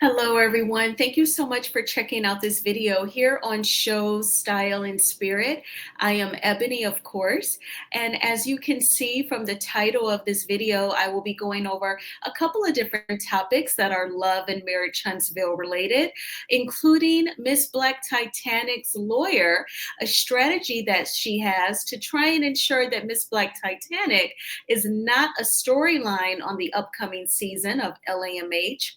Hello, everyone. Thank you so much for checking out this video here on Show Style and Spirit. I am Ebony, of course. And as you can see from the title of this video, I will be going over a couple of different topics that are Love and Marriage Huntsville related, including Miss Black Titanic's lawyer, a strategy that she has to try and ensure that Miss Black Titanic is not a storyline on the upcoming season of LAMH.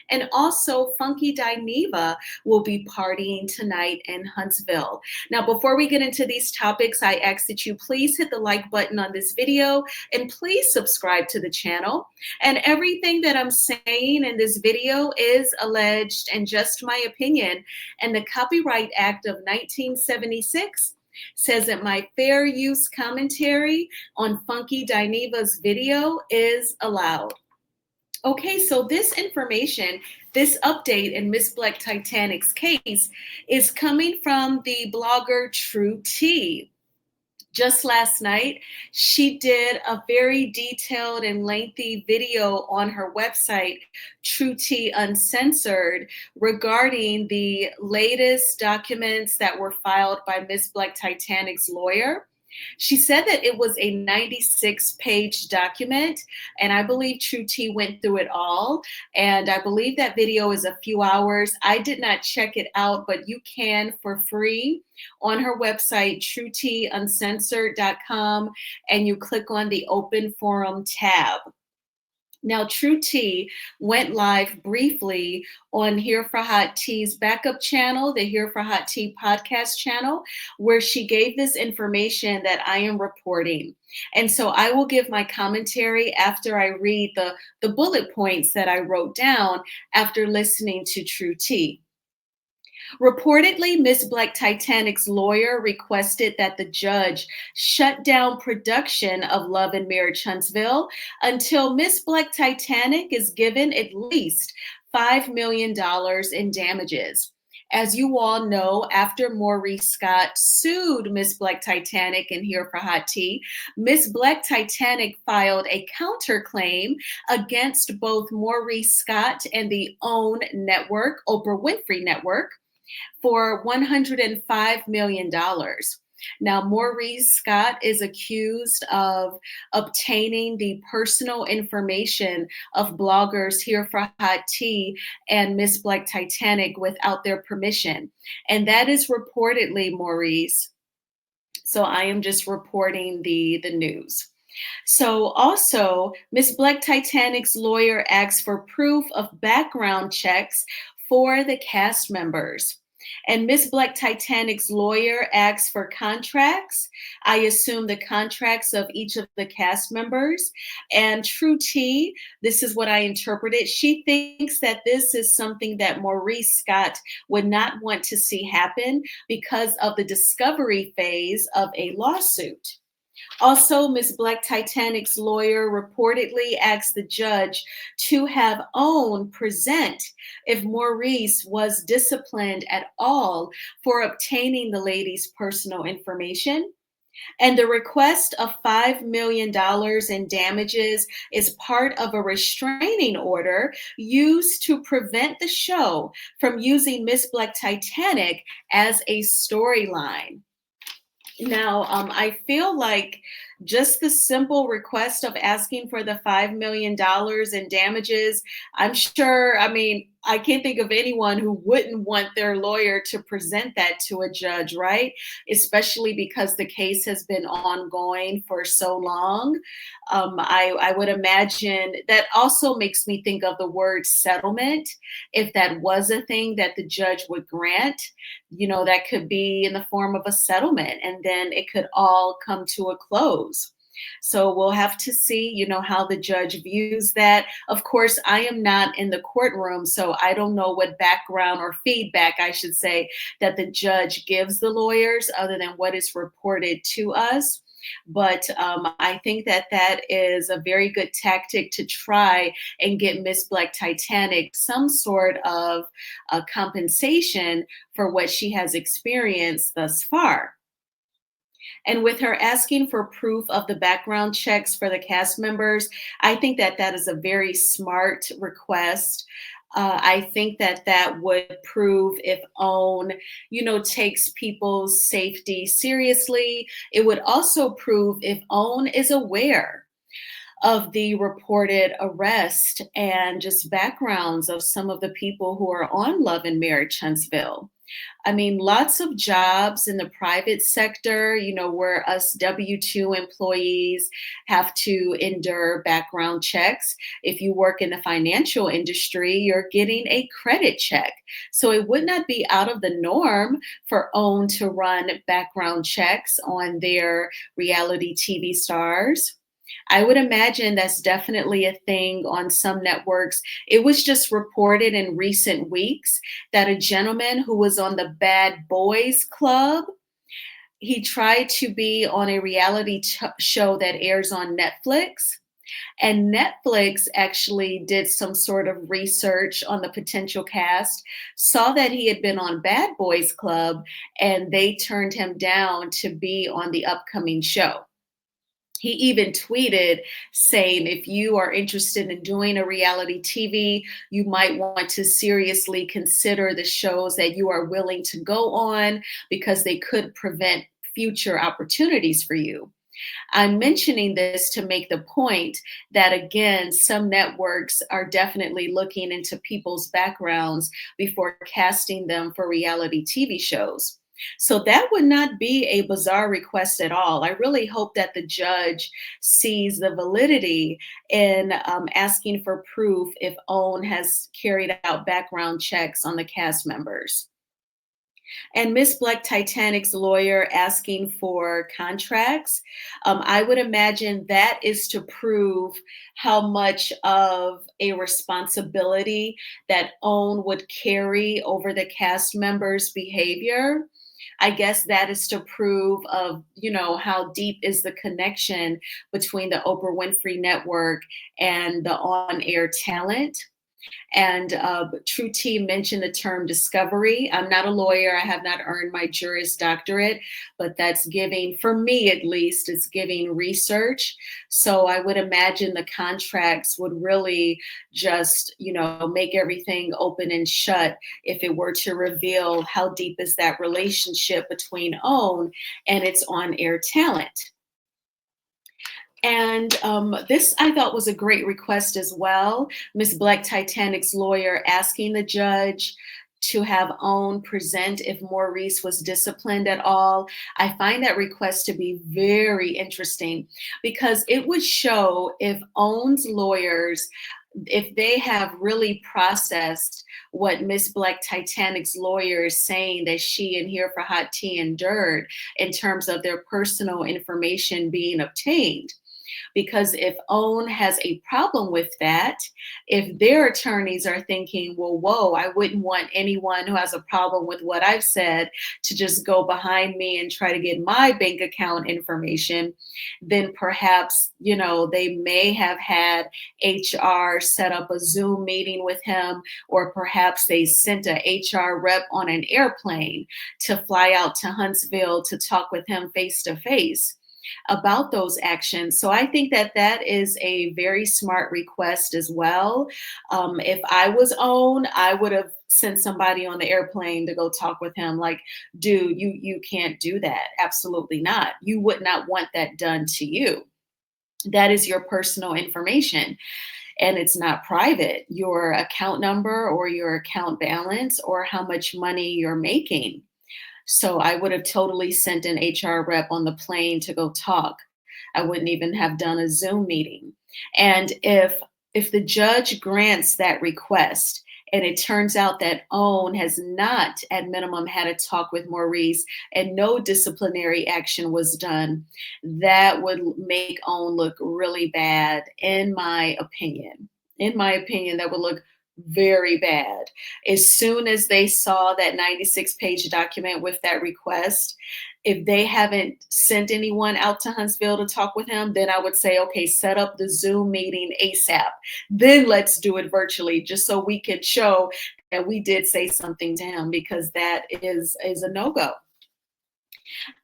And also, Funky Dineva will be partying tonight in Huntsville. Now, before we get into these topics, I ask that you please hit the like button on this video and please subscribe to the channel. And everything that I'm saying in this video is alleged and just my opinion. And the Copyright Act of 1976 says that my fair use commentary on Funky Dineva's video is allowed. Okay, so this information, this update in Miss Black Titanic's case is coming from the blogger True T. Just last night, she did a very detailed and lengthy video on her website, True T Uncensored, regarding the latest documents that were filed by Miss Black Titanic's lawyer. She said that it was a 96-page document, and I believe True T went through it all. And I believe that video is a few hours. I did not check it out, but you can for free on her website, truetuncensored.com, and you click on the Open Forum tab. Now, True T went live briefly on Here for Hot T's backup channel, the Here for Hot Tea podcast channel, where she gave this information that I am reporting. And so I will give my commentary after I read the bullet points that I wrote down after listening to True T. Reportedly, Miss Black Titanic's lawyer requested that the judge shut down production of Love and Marriage Huntsville until Miss Black Titanic is given at least $5 million in damages. As you all know, after Maurice Scott sued Miss Black Titanic and Here for Hot Tea, Miss Black Titanic filed a counterclaim against both Maurice Scott and the OWN network, Oprah Winfrey Network, for $105 million. Now, Maurice Scott is accused of obtaining the personal information of bloggers Here for Hot Tea and Miss Black Titanic without their permission. And that is reportedly Maurice. So I am just reporting the news. So also, Miss Black Titanic's lawyer asked for proof of background checks for the cast members. And Miss Black Titanic's lawyer asked for contracts. I assume the contracts of each of the cast members. And True T, this is what I interpreted. She thinks that this is something that Maurice Scott would not want to see happen because of the discovery phase of a lawsuit. Also, Miss Black Titanic's lawyer reportedly asked the judge to have OWN present if Maurice was disciplined at all for obtaining the lady's personal information. And the request of $5 million in damages is part of a restraining order used to prevent the show from using Miss Black Titanic as a storyline. Now, I feel like just the simple request of asking for the $5 million in damages, I'm sure, I can't think of anyone who wouldn't want their lawyer to present that to a judge, right? Especially because the case has been ongoing for so long. I would imagine that also makes me think of the word settlement. If that was a thing that the judge would grant, that could be in the form of a settlement, and then it could all come to a close. So we'll have to see, how the judge views that. Of course, I am not in the courtroom, so I don't know what background or feedback, I should say, that the judge gives the lawyers other than what is reported to us. But I think that is a very good tactic to try and get Miss Black Titanic some sort of compensation for what she has experienced thus far. And with her asking for proof of the background checks for the cast members, I think that is a very smart request. I think that that would prove if OWN, takes people's safety seriously. It would also prove if OWN is aware of the reported arrest and just backgrounds of some of the people who are on Love and Marriage Huntsville. I mean, lots of jobs in the private sector, where us W 2 employees have to endure background checks. If you work in the financial industry, you're getting a credit check. So it would not be out of the norm for OWN to run background checks on their reality TV stars. I would imagine that's definitely a thing on some networks. It was just reported in recent weeks that a gentleman who was on the Bad Boys Club, he tried to be on a reality show that airs on Netflix. And Netflix actually did some sort of research on the potential cast, saw that he had been on Bad Boys Club, and they turned him down to be on the upcoming show. He even tweeted saying, if you are interested in doing a reality TV, you might want to seriously consider the shows that you are willing to go on because they could prevent future opportunities for you. I'm mentioning this to make the point that, again, some networks are definitely looking into people's backgrounds before casting them for reality TV shows. So that would not be a bizarre request at all. I really hope that the judge sees the validity in asking for proof if OWN has carried out background checks on the cast members. And Miss Black Titanic's lawyer asking for contracts, I would imagine that is to prove how much of a responsibility that OWN would carry over the cast members' behavior. I guess that is to prove of, how deep is the connection between the Oprah Winfrey Network and the on-air talent. And True T mentioned the term discovery. I'm not a lawyer. I have not earned my Juris Doctorate, but that's giving, for me at least, it's giving research. So I would imagine the contracts would really just, make everything open and shut if it were to reveal how deep is that relationship between OWN and its on-air talent. And this I thought was a great request as well. Miss Black Titanic's lawyer asking the judge to have OWN present if Maurice was disciplined at all. I find that request to be very interesting because it would show if OWN's lawyers, if they have really processed what Miss Black Titanic's lawyer is saying that she and Here for Hot Tea endured in terms of their personal information being obtained. Because if OWN has a problem with that, if their attorneys are thinking, well, whoa, I wouldn't want anyone who has a problem with what I've said to just go behind me and try to get my bank account information, then perhaps, they may have had HR set up a Zoom meeting with him, or perhaps they sent a HR rep on an airplane to fly out to Huntsville to talk with him face to face about those actions. So I think that that is a very smart request as well. If I was OWN, I would have sent somebody on the airplane to go talk with him. Like, dude, you can't do that. Absolutely not. You would not want that done to you. That is your personal information. And it's not private. Your account number or your account balance or how much money you're making. So I would have totally sent an HR rep on the plane to go talk. I wouldn't even have done a Zoom meeting. And if the judge grants that request and it turns out that OWN has not at minimum had a talk with Maurice and no disciplinary action was done, that would make OWN look really bad, in my opinion. In my opinion, that would look very bad. As soon as they saw that 96-page document with that request, if they haven't sent anyone out to Huntsville to talk with him, then I would say, okay, set up the Zoom meeting ASAP. Then let's do it virtually, just so we can show that we did say something to him, because that is a no-go.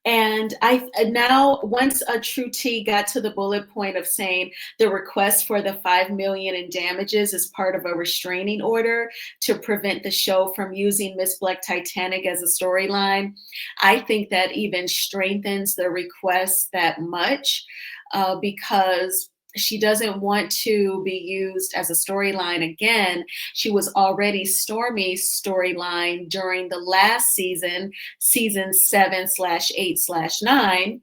And I now, once a True T got to the bullet point of saying the request for the 5 million in damages is part of a restraining order to prevent the show from using Miss Black Titanic as a storyline, I think that even strengthens the request that much, because she doesn't want to be used as a storyline again. She was already Stormy's storyline during the last season, season 7/8/9.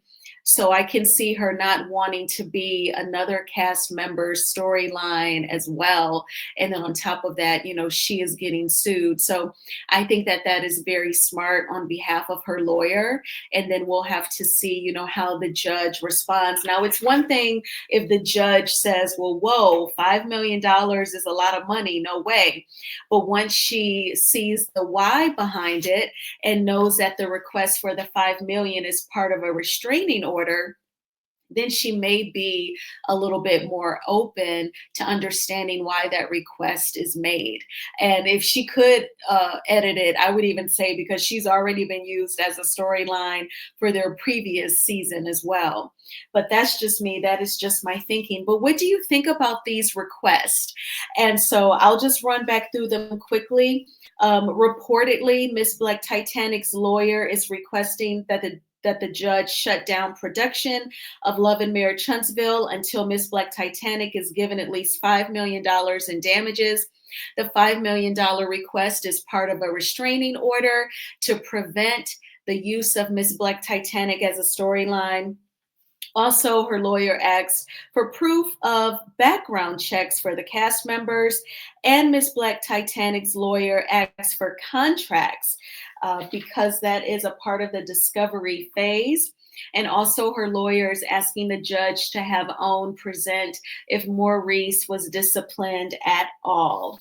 So I can see her not wanting to be another cast member's storyline as well. And then on top of that, she is getting sued. So I think that that is very smart on behalf of her lawyer. And then we'll have to see, how the judge responds. Now, it's one thing if the judge says, well, whoa, $5 million is a lot of money. No way. But once she sees the why behind it and knows that the request for the 5 million is part of a restraining order, then she may be a little bit more open to understanding why that request is made. And if she could edit it, I would even say, because she's already been used as a storyline for their previous season as well. But that's just me. That is just my thinking. But what do you think about these requests? And so I'll just run back through them quickly. Reportedly, Miss Black Titanic's lawyer is requesting that the judge shut down production of Love and Marriage Huntsville until Miss Black Titanic is given at least $5 million in damages. The $5 million request is part of a restraining order to prevent the use of Miss Black Titanic as a storyline. Also, her lawyer asked for proof of background checks for the cast members, and Miss Black Titanic's lawyer asked for contracts because that is a part of the discovery phase. And also, her lawyer is asking the judge to have OWN present if Maurice was disciplined at all.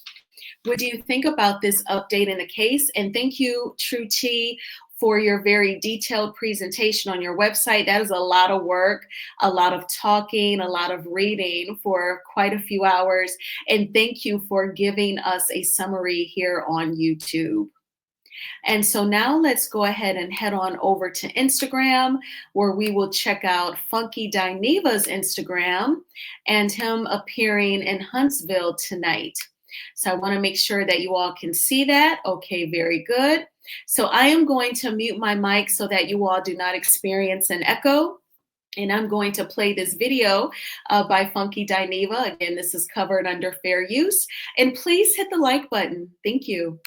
What do you think about this update in the case? And thank you, True T, for your very detailed presentation on your website. That is a lot of work, a lot of talking, a lot of reading for quite a few hours. And thank you for giving us a summary here on YouTube. And so now let's go ahead and head on over to Instagram, where we will check out Funky Dineva's Instagram and him appearing in Huntsville tonight. So I want to make sure that you all can see that. Okay, very good. So I am going to mute my mic so that you all do not experience an echo. And I'm going to play this video by Funky Dineva. Again, this is covered under fair use. And please hit the like button. Thank you.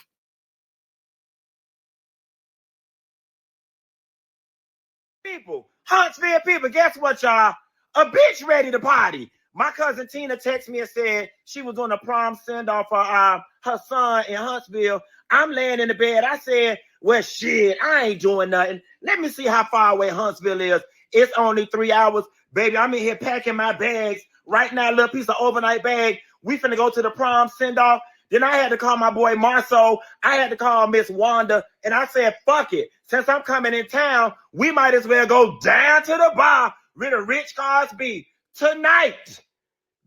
People, Huntsville people, guess what, y'all? A bitch ready to party. My cousin Tina texted me and said she was on a prom send-off for her son in Huntsville. I'm laying in the bed. I said, well, shit, I ain't doing nothing. Let me see how far away Huntsville is. It's only 3 hours. Baby, I'm in here packing my bags. Right now, a little piece of overnight bag. We finna go to the prom send-off. Then I had to call my boy Marceau. I had to call Miss Wanda. And I said, fuck it. Since I'm coming in town, we might as well go down to the bar where the rich cars be tonight.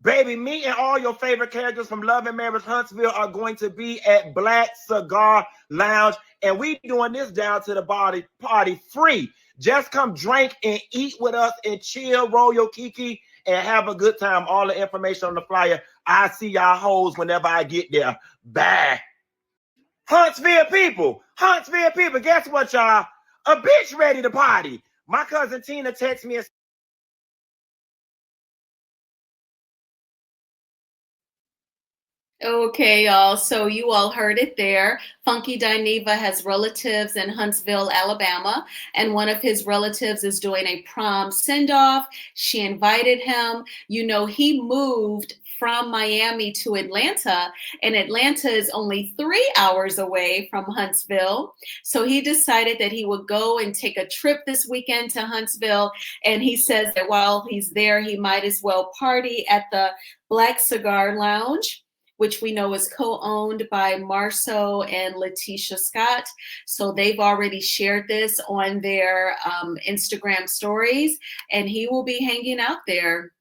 Baby, me and all your favorite characters from Love and Marriage Huntsville are going to be at Black Cigar Lounge. And we doing this down to the party free. Just come drink and eat with us and chill, roll your kiki, and have a good time. All the information on the flyer. I see y'all hoes whenever I get there. Bye. Huntsville people, guess what, y'all? A bitch ready to party. My cousin Tina texted me and Okay, y'all. So you all heard it there. Funky Dineva has relatives in Huntsville, Alabama, and one of his relatives is doing a prom send-off. She invited him. He moved from Miami to Atlanta, and Atlanta is only 3 hours away from Huntsville. So he decided that he would go and take a trip this weekend to Huntsville. And he says that while he's there, he might as well party at the Black Cigar Lounge, which we know is co-owned by Marceau and Letitia Scott. So they've already shared this on their Instagram stories, and he will be hanging out there.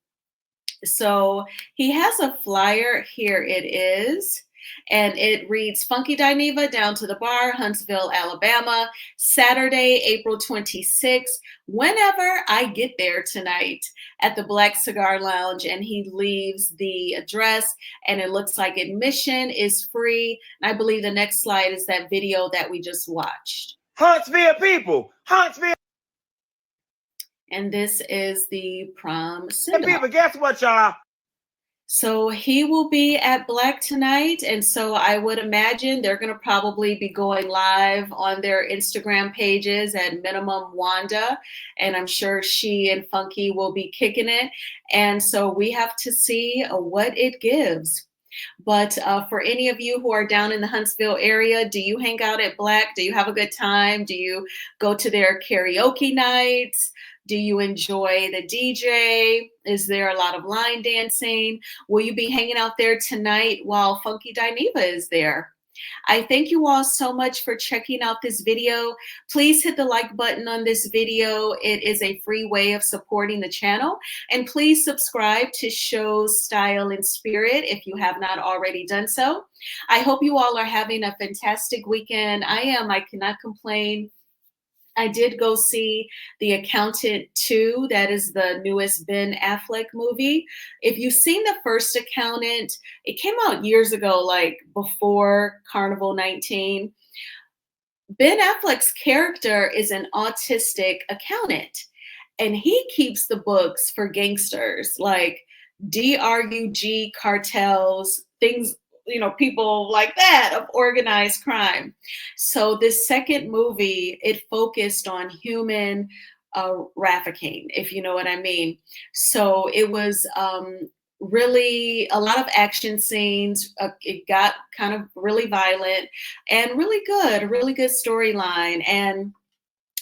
So he has a flyer. Here it is. And it reads, Funky Dineva down to the bar, Huntsville, Alabama, Saturday, April 26th, whenever I get there tonight at the Black Cigar Lounge. And he leaves the address, and it looks like admission is free. And I believe the next slide is that video that we just watched. Huntsville people, Huntsville and this is the prom send-off. people, guess what, y'all? So he will be at Black tonight, and so I would imagine they're going to probably be going live on their Instagram pages at minimum Wanda, and I'm sure she and Funky will be kicking it, and so we have to see what it gives. But for any of you who are down in the Huntsville area, do you hang out at Black? Do you have a good time? Do you go to their karaoke nights? Do you enjoy the DJ? Is there a lot of line dancing? Will you be hanging out there tonight while Funky Dineva is there? I thank you all so much for checking out this video. Please hit the like button on this video. It is a free way of supporting the channel. And please subscribe to Shows, Style, and Spirit if you have not already done so. I hope you all are having a fantastic weekend. I cannot complain. I did go see The Accountant 2. That is the newest Ben Affleck movie. If you've seen the first Accountant, it came out years ago, like before Carnival 19. Ben Affleck's character is an autistic accountant, and he keeps the books for gangsters like DRUG cartels, things, people like that, of organized crime. So this second movie, it focused on human trafficking, if you know what I mean. So it was really a lot of action scenes. It got kind of really violent and really good storyline. And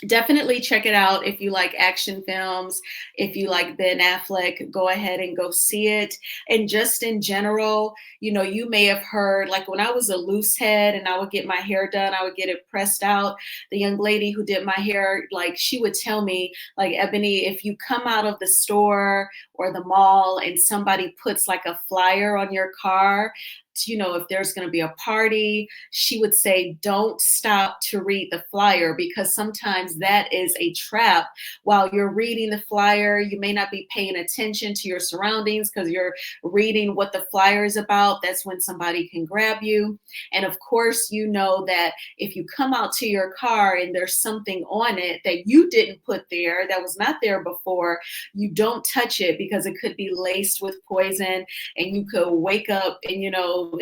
definitely check it out if you like action films. If you like Ben Affleck, go ahead and go see it. And just in general, you may have heard, like when I was a loose head and I would get my hair done, I would get it pressed out. The young lady who did my hair, like she would tell me, like, Ebony, if you come out of the store or the mall and somebody puts like a flyer on your car, if there's going to be a party, she would say, don't stop to read the flyer, because sometimes that is a trap. While you're reading the flyer, you may not be paying attention to your surroundings because you're reading what the flyer is about. That's when somebody can grab you. And of course, you know that if you come out to your car and there's something on it that you didn't put there, that was not there before, you don't touch it because it could be laced with poison and you could wake up and,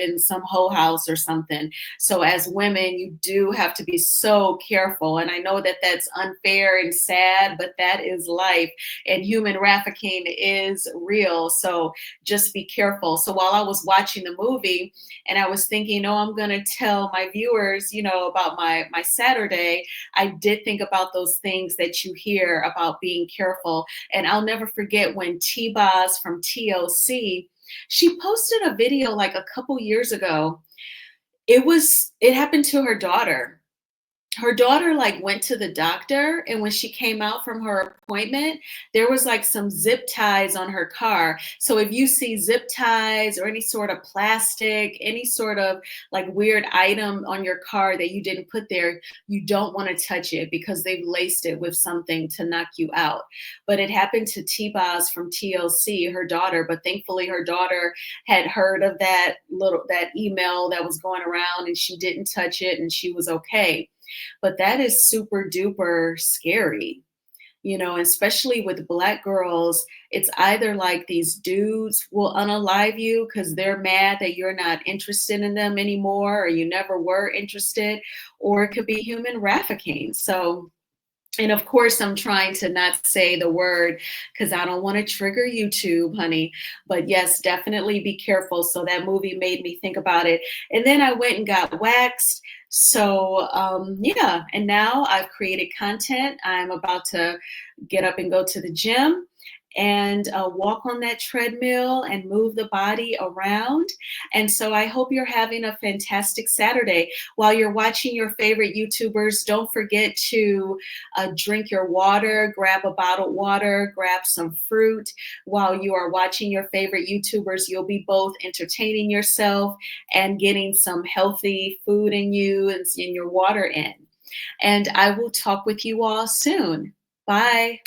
in some whole house or something. So as women, you do have to be so careful. And I know that that's unfair and sad, but that is life, and human trafficking is real. So just be careful. So while I was watching the movie and I was thinking, I'm going to tell my viewers, about my Saturday, I did think about those things that you hear about being careful. And I'll never forget when T-Boz from TLC, she posted a video like a couple years ago. It happened to her daughter. Her daughter like went to the doctor, and when she came out from her appointment, there was like some zip ties on her car. So if you see zip ties or any sort of plastic, any sort of like weird item on your car that you didn't put there, you don't want to touch it because they've laced it with something to knock you out. But it happened to T-Boz from TLC, her daughter, but thankfully her daughter had heard of that email that was going around and she didn't touch it and she was okay. But that is super duper scary, especially with Black girls. It's either like these dudes will unalive you because they're mad that you're not interested in them anymore or you never were interested, or it could be human trafficking. So, and of course, I'm trying to not say the word because I don't want to trigger YouTube, honey. But yes, definitely be careful. So that movie made me think about it. And then I went and got waxed. So yeah, and now I've created content. I'm about to get up and go to the gym. and walk on that treadmill and move the body around. And so I hope you're having a fantastic Saturday. While you're watching your favorite YouTubers, don't forget to drink your water, grab a bottled water, grab some fruit. While you are watching your favorite YouTubers, you'll be both entertaining yourself and getting some healthy food in you and in your water in. And I will talk with you all soon. Bye.